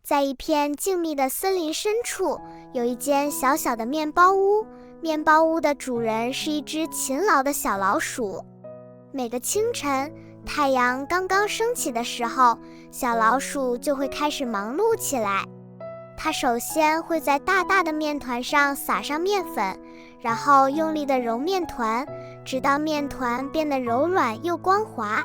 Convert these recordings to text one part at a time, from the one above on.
在一片静谧的森林深处，有一间小小的面包屋。面包屋的主人是一只勤劳的小老鼠。每个清晨，太阳刚刚升起的时候，小老鼠就会开始忙碌起来。它首先会在大大的面团上撒上面粉，然后用力地揉面团，直到面团变得柔软又光滑。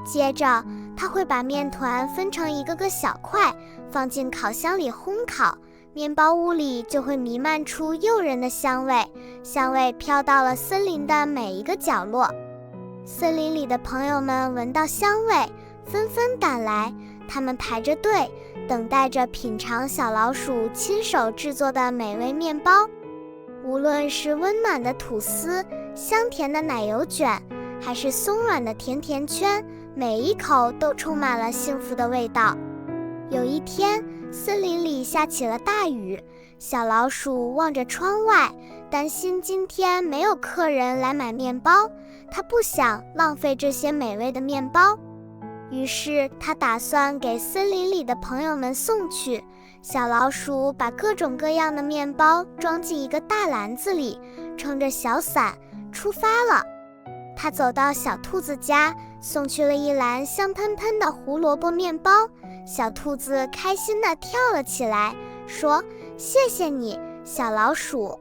接着，它会把面团分成一个个小块，放进烤箱里烘烤，面包屋里就会弥漫出诱人的香味，香味飘到了森林的每一个角落。森林里的朋友们闻到香味，纷纷赶来，他们排着队，等待着品尝小老鼠亲手制作的美味面包。无论是温暖的吐司、香甜的奶油卷，还是松软的甜甜圈，每一口都充满了幸福的味道。有一天，森林里下起了大雨，小老鼠望着窗外，担心今天没有客人来买面包，它不想浪费这些美味的面包。于是它打算给森林里的朋友们送去。小老鼠把各种各样的面包装进一个大篮子里，撑着小伞出发了。它走到小兔子家，送去了一篮香喷喷的胡萝卜面包。小兔子开心地跳了起来，说：“谢谢你，小老鼠。”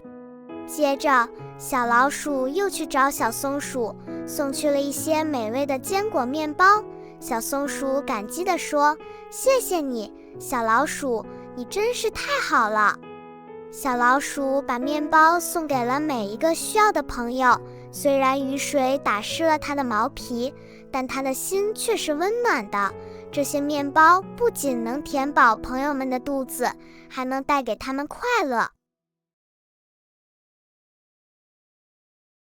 接着，小老鼠又去找小松鼠，送去了一些美味的坚果面包。小松鼠感激地说：“谢谢你，小老鼠，你真是太好了。”小老鼠把面包送给了每一个需要的朋友，虽然雨水打湿了它的毛皮，但它的心却是温暖的。这些面包不仅能填饱朋友们的肚子，还能带给他们快乐。